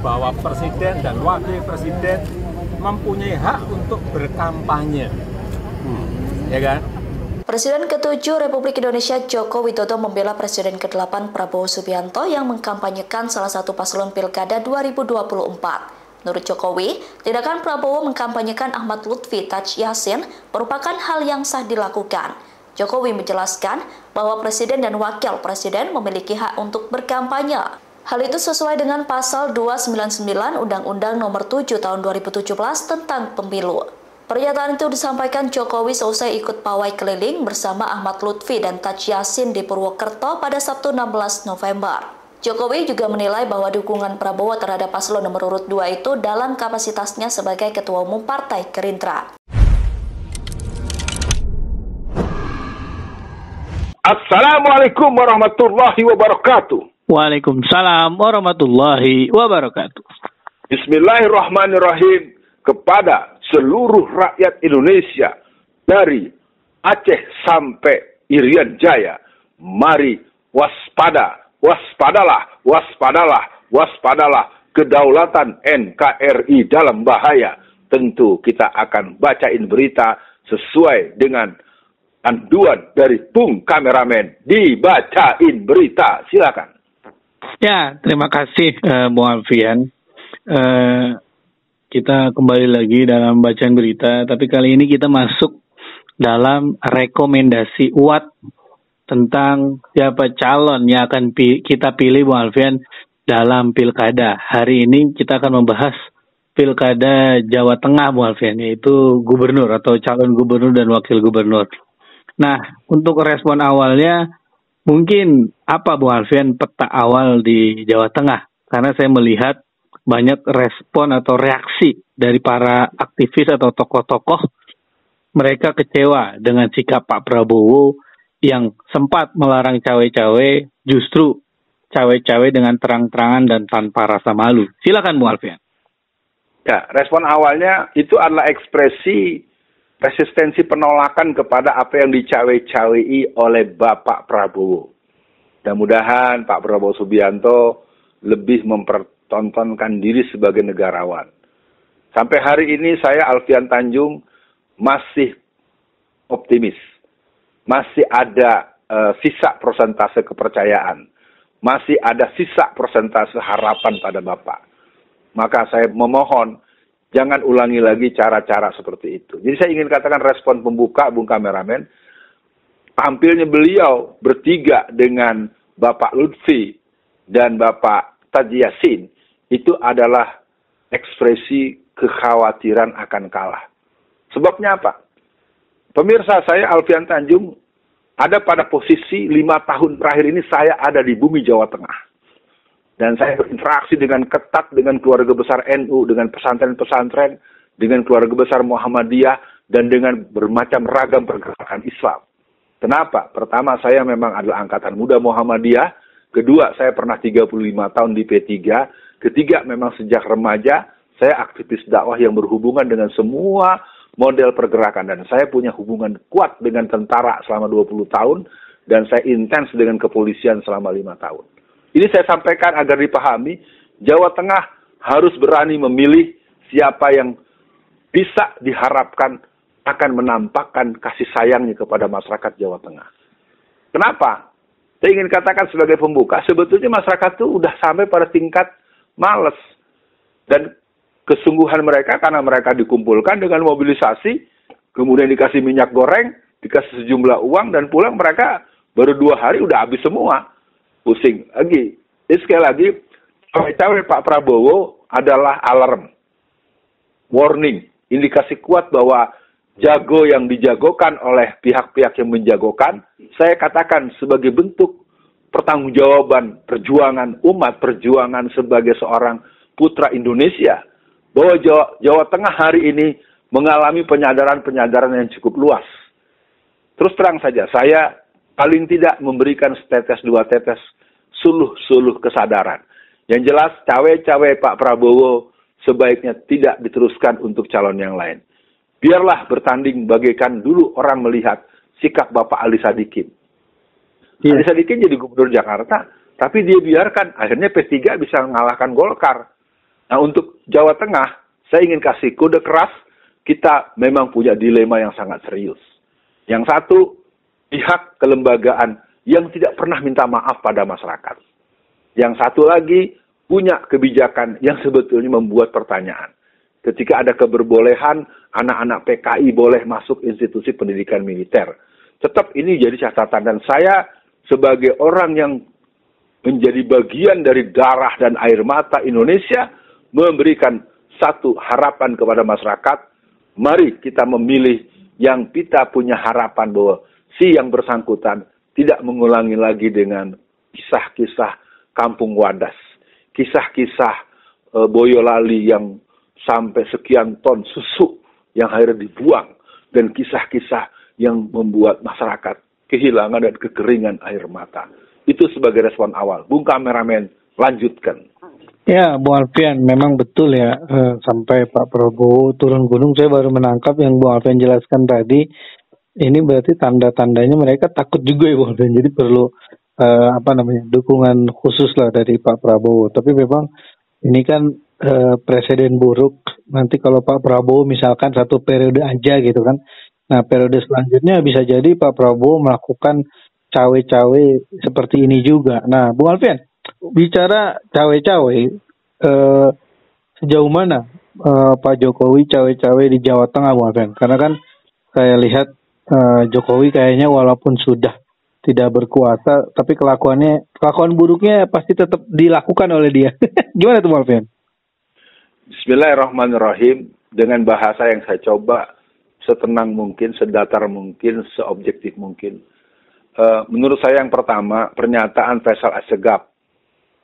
bahwa presiden dan wakil presiden mempunyai hak untuk berkampanye. Ya kan? Presiden ke-7 Republik Indonesia Joko Widodo membela Presiden ke-8 Prabowo Subianto yang mengkampanyekan salah satu paslon Pilkada 2024. Menurut Jokowi, tindakan Prabowo mengkampanyekan Ahmad Lutfi Taj Yassin merupakan hal yang sah dilakukan. Jokowi menjelaskan bahwa Presiden dan Wakil Presiden memiliki hak untuk berkampanye. Hal itu sesuai dengan Pasal 299 Undang-Undang Nomor 7 Tahun 2017 tentang Pemilu. Pernyataan itu disampaikan Jokowi seusai ikut pawai keliling bersama Ahmad Lutfi dan Taj Yassin di Purwokerto pada Sabtu 16 November. Jokowi juga menilai bahwa dukungan Prabowo terhadap paslon nomor urut 2 itu dalam kapasitasnya sebagai Ketua Umum Partai Gerindra. Assalamualaikum warahmatullahi wabarakatuh. Waalaikumsalam warahmatullahi wabarakatuh. Bismillahirrahmanirrahim kepada seluruh rakyat Indonesia dari Aceh sampai Irian Jaya. Mari waspada, waspadalah, waspadalah, waspadalah. Kedaulatan NKRI dalam bahaya. Tentu kita akan bacain berita sesuai dengan panduan dari Bung Kameramen. Dibacain berita, silakan. Ya, terima kasih Bung Alfian. Kita kembali lagi dalam bacaan berita, tapi kali ini kita masuk dalam rekomendasi UAT tentang siapa calon yang akan kita pilih, Bung Alfian, dalam pilkada. Hari ini kita akan membahas pilkada Jawa Tengah, Bung Alfian, yaitu gubernur atau calon gubernur dan wakil gubernur. Nah, untuk respon awalnya, mungkin apa, Bung Alfian, peta awal di Jawa Tengah? Karena saya melihat banyak respon atau reaksi dari para aktivis atau tokoh-tokoh. Mereka kecewa dengan sikap Pak Prabowo yang sempat melarang cawe-cawe, justru cawe-cawe dengan terang-terangan dan tanpa rasa malu. Silakan, Bung Alfian. Ya, respon awalnya itu adalah ekspresi resistensi penolakan kepada apa yang dicawe-cawei oleh Bapak Prabowo. Mudah-mudahan Pak Prabowo Subianto lebih mempertontonkan diri sebagai negarawan. Sampai hari ini saya, Alfian Tanjung, masih optimis. Masih ada sisa persentase kepercayaan. Masih ada sisa persentase harapan pada Bapak. Maka saya memohon, jangan ulangi lagi cara-cara seperti itu. Jadi saya ingin katakan respon pembuka, Bung Kameramen, tampilnya beliau bertiga dengan Bapak Lutfi dan Bapak Taj Yassin, itu adalah ekspresi kekhawatiran akan kalah. Sebabnya apa? Pemirsa, saya Alfian Tanjung ada pada posisi 5 tahun terakhir ini saya ada di bumi Jawa Tengah. Dan saya berinteraksi dengan ketat dengan keluarga besar NU, dengan pesantren-pesantren, dengan keluarga besar Muhammadiyah, dan dengan bermacam ragam pergerakan Islam. Kenapa? Pertama, saya memang adalah angkatan muda Muhammadiyah. Kedua, saya pernah 35 tahun di P3. Ketiga, memang sejak remaja, saya aktivis dakwah yang berhubungan dengan semua model pergerakan. Dan saya punya hubungan kuat dengan tentara selama 20 tahun. Dan saya intens dengan kepolisian selama 5 tahun. Ini saya sampaikan agar dipahami, Jawa Tengah harus berani memilih siapa yang bisa diharapkan akan menampakkan kasih sayangnya kepada masyarakat Jawa Tengah. Kenapa? Saya ingin katakan sebagai pembuka, sebetulnya masyarakat itu udah sampai pada tingkat males. Dan kesungguhan mereka karena mereka dikumpulkan dengan mobilisasi, kemudian dikasih minyak goreng, dikasih sejumlah uang, dan pulang mereka baru 2 hari udah habis semua. Pusing lagi. Jadi sekali lagi, cawe-cawe Pak Prabowo adalah alarm. Warning. Indikasi kuat bahwa jago yang dijagokan oleh pihak-pihak yang menjagokan, saya katakan sebagai bentuk pertanggungjawaban perjuangan umat, perjuangan sebagai seorang putra Indonesia, bahwa Jawa Tengah hari ini mengalami penyadaran-penyadaran yang cukup luas. Terus terang saja, saya paling tidak memberikan setetes 2 tetes suluh-suluh kesadaran. Yang jelas, cawe-cawe Pak Prabowo sebaiknya tidak diteruskan untuk calon yang lain. Biarlah bertanding bagaikan dulu orang melihat sikap Bapak Ali Sadikin. Ali Sadikin jadi gubernur Jakarta, tapi dia biarkan akhirnya P3 bisa mengalahkan Golkar. Nah, untuk Jawa Tengah, saya ingin kasih kode keras, kita memang punya dilema yang sangat serius. Yang satu, pihak kelembagaan yang tidak pernah minta maaf pada masyarakat. Yang satu lagi, punya kebijakan yang sebetulnya membuat pertanyaan. Ketika ada keberbolehan, anak-anak PKI boleh masuk institusi pendidikan militer. Tetap ini jadi catatan, dan saya sebagai orang yang menjadi bagian dari darah dan air mata Indonesia, memberikan satu harapan kepada masyarakat. Mari kita memilih yang kita punya harapan bahwa si yang bersangkutan tidak mengulangi lagi dengan kisah-kisah kampung wadas, kisah-kisah Boyolali yang sampai sekian ton susu yang akhirnya dibuang, dan kisah-kisah yang membuat masyarakat kehilangan dan kekeringan air mata. Itu sebagai respon awal. Bung Kameramen, lanjutkan. Ya, Bung Alfian, memang betul ya, sampai Pak Prabowo turun gunung. Saya baru menangkap yang Bung Alfian jelaskan tadi. Ini berarti tanda-tandanya mereka takut juga ya Bung Alfian. Jadi perlu dukungan khusus lah dari Pak Prabowo. Tapi memang ini kan presiden buruk. Nanti kalau Pak Prabowo misalkan 1 periode aja gitu kan. Nah, periode selanjutnya bisa jadi Pak Prabowo melakukan cawe-cawe seperti ini juga. Nah, Bung Alfian, bicara cawe-cawe, sejauh mana Pak Jokowi cawe-cawe di Jawa Tengah, Bung Alfian? Karena kan saya lihat Jokowi kayaknya walaupun sudah tidak berkuasa, tapi kelakuan buruknya pasti tetap dilakukan oleh dia. Gimana tuh, Bung Alfian? Bismillahirrahmanirrahim. Dengan bahasa yang saya coba setenang mungkin, sedatar mungkin, seobjektif mungkin. Menurut saya yang pertama, pernyataan Faisal Assegaf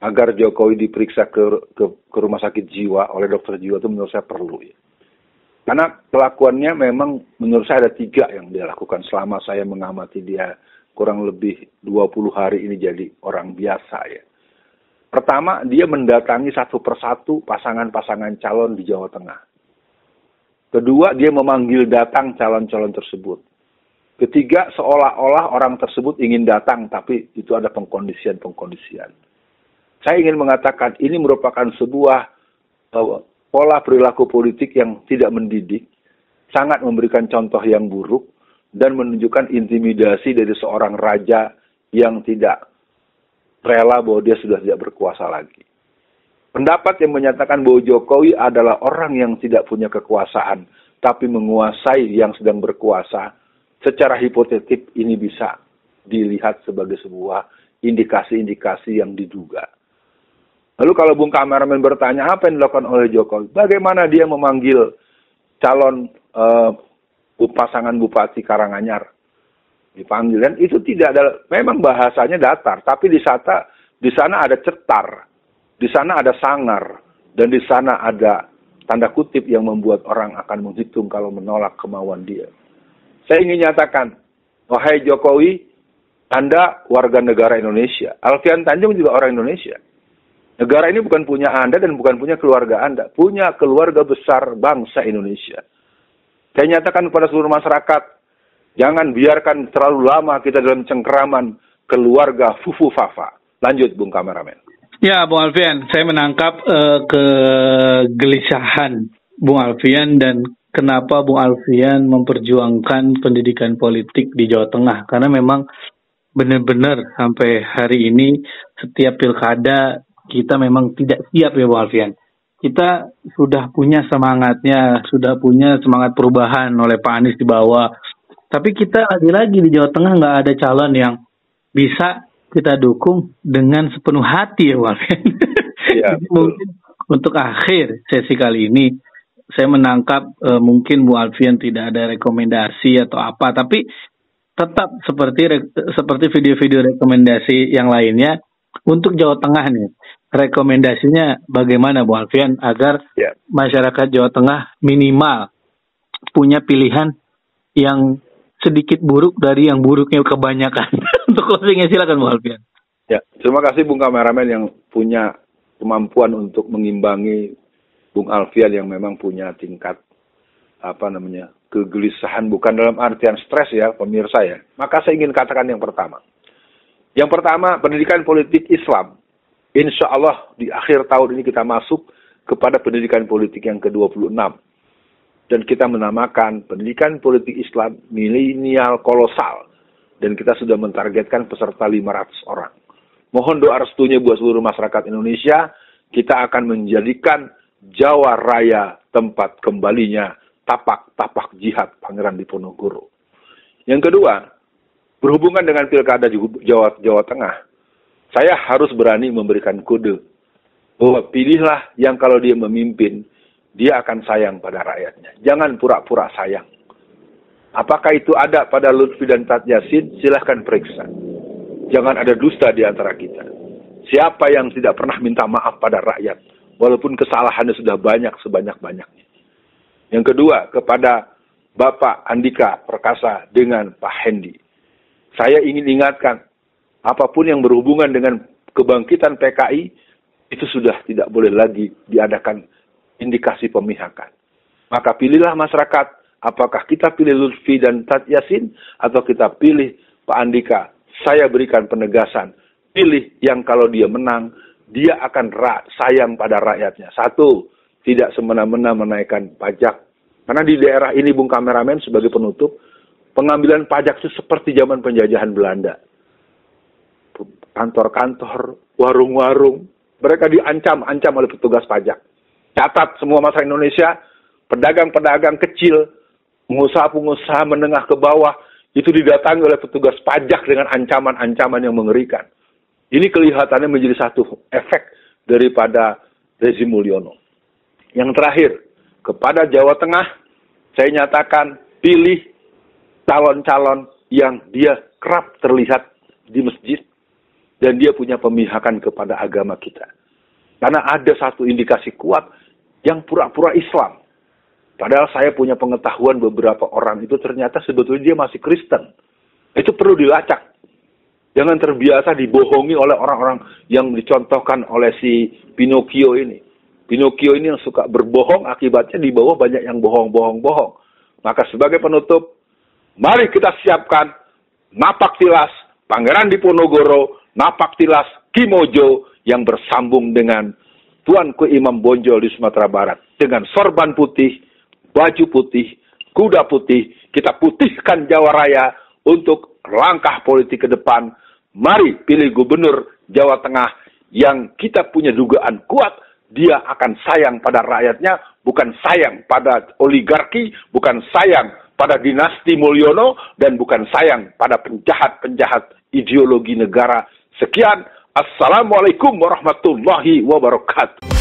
agar Jokowi diperiksa ke rumah sakit jiwa oleh dokter jiwa itu menurut saya perlu ya. Karena kelakuannya memang menurut saya ada 3 yang dia lakukan selama saya mengamati dia kurang lebih 20 hari ini jadi orang biasa ya. Pertama, dia mendatangi satu persatu pasangan-pasangan calon di Jawa Tengah. Kedua, dia memanggil datang calon-calon tersebut. Ketiga, seolah-olah orang tersebut ingin datang, tapi itu ada pengkondisian. Saya ingin mengatakan ini merupakan sebuah pola perilaku politik yang tidak mendidik, sangat memberikan contoh yang buruk, dan menunjukkan intimidasi dari seorang raja yang tidak rela bahwa dia sudah tidak berkuasa lagi. Pendapat yang menyatakan bahwa Jokowi adalah orang yang tidak punya kekuasaan, tapi menguasai yang sedang berkuasa, secara hipotetik ini bisa dilihat sebagai sebuah indikasi-indikasi yang diduga. Lalu kalau Bung Kameramen bertanya apa yang dilakukan oleh Jokowi, bagaimana dia memanggil calon pasangan Bupati Karanganyar, dipanggil, dan itu tidak ada, memang bahasanya datar, tapi di sana ada cetar. Di sana ada sangar, dan di sana ada tanda kutip yang membuat orang akan menghitung kalau menolak kemauan dia. Saya ingin nyatakan, wahai Jokowi, Anda warga negara Indonesia. Alfian Tanjung juga orang Indonesia. Negara ini bukan punya Anda dan bukan punya keluarga Anda. Punya keluarga besar bangsa Indonesia. Saya nyatakan kepada seluruh masyarakat, jangan biarkan terlalu lama kita dalam cengkeraman keluarga Fufu Fafa. Lanjut, Bung Kameramen. Ya, Bung Alfian, saya menangkap kegelisahan Bung Alfian dan kenapa Bung Alfian memperjuangkan pendidikan politik di Jawa Tengah. Karena memang benar-benar sampai hari ini setiap pilkada kita memang tidak siap ya Bung Alfian. Kita sudah punya semangatnya, sudah punya semangat perubahan oleh Pak Anies di bawah. Tapi kita lagi-lagi di Jawa Tengah nggak ada calon yang bisa kita dukung dengan sepenuh hati ya Bung Alfian. Ya, mungkin untuk akhir sesi kali ini saya menangkap mungkin Bung Alfian tidak ada rekomendasi atau apa, tapi tetap seperti video-video rekomendasi yang lainnya untuk Jawa Tengah nih. Rekomendasinya bagaimana Bung Alfian agar masyarakat Jawa Tengah minimal punya pilihan yang sedikit buruk dari yang buruknya kebanyakan. Untuk closingnya silakan Bung Alfian. Ya, terima kasih Bung Kameramen yang punya kemampuan untuk mengimbangi Bung Alfian yang memang punya tingkat kegelisahan, bukan dalam artian stres ya pemirsa ya. Maka saya ingin katakan yang pertama. Yang pertama, pendidikan politik Islam. Insya Allah di akhir tahun ini kita masuk kepada pendidikan politik yang ke-26. Dan kita menamakan pendidikan politik Islam milenial kolosal. Dan kita sudah mentargetkan peserta 500 orang. Mohon doa restunya buat seluruh masyarakat Indonesia. Kita akan menjadikan Jawa Raya tempat kembalinya tapak-tapak jihad Pangeran Diponegoro. Yang kedua, berhubungan dengan pilkada Jawa Tengah, saya harus berani memberikan kode bahwa pilihlah yang kalau dia memimpin, dia akan sayang pada rakyatnya. Jangan pura-pura sayang. Apakah itu ada pada Lutfi dan Tat Yassin? Silahkan periksa. Jangan ada dusta di antara kita. Siapa yang tidak pernah minta maaf pada rakyat, walaupun kesalahannya sudah banyak sebanyak-banyaknya. Yang kedua, kepada Bapak Andika Perkasa dengan Pak Hendi. Saya ingin ingatkan, apapun yang berhubungan dengan kebangkitan PKI, itu sudah tidak boleh lagi diadakan indikasi pemihakan. Maka pilihlah masyarakat, apakah kita pilih Lutfi dan Tat Yassin, atau kita pilih Pak Andika. Saya berikan penegasan, pilih yang kalau dia menang, dia akan sayang pada rakyatnya. Satu, tidak semena-mena menaikkan pajak. Karena di daerah ini, Bung Kameramen, sebagai penutup, pengambilan pajak itu seperti zaman penjajahan Belanda. Kantor-kantor, warung-warung, mereka diancam oleh petugas pajak. Catat semua masyarakat Indonesia, pedagang-pedagang kecil, pengusaha-pengusaha menengah ke bawah, itu didatangi oleh petugas pajak dengan ancaman-ancaman yang mengerikan. Ini kelihatannya menjadi satu efek daripada rezim Mulyono. Yang terakhir, kepada Jawa Tengah, saya nyatakan pilih calon-calon yang dia kerap terlihat di masjid dan dia punya pemihakan kepada agama kita. Karena ada satu indikasi kuat yang pura-pura Islam. Padahal saya punya pengetahuan beberapa orang itu ternyata sebetulnya dia masih Kristen. Itu perlu dilacak. Jangan terbiasa dibohongi oleh orang-orang yang dicontohkan oleh si Pinocchio ini. Pinocchio ini yang suka berbohong, akibatnya di bawah banyak yang bohong. Maka sebagai penutup, mari kita siapkan napak tilas Pangeran Diponegoro, napak tilas Kimojo yang bersambung dengan Tuanku Imam Bonjol di Sumatera Barat. Dengan sorban putih, baju putih, kuda putih, kita putihkan Jawa Raya untuk langkah politik ke depan. Mari pilih gubernur Jawa Tengah yang kita punya dugaan kuat, dia akan sayang pada rakyatnya, bukan sayang pada oligarki, bukan sayang pada dinasti Mulyono, dan bukan sayang pada penjahat-penjahat ideologi negara. Sekian, Assalamualaikum warahmatullahi wabarakatuh.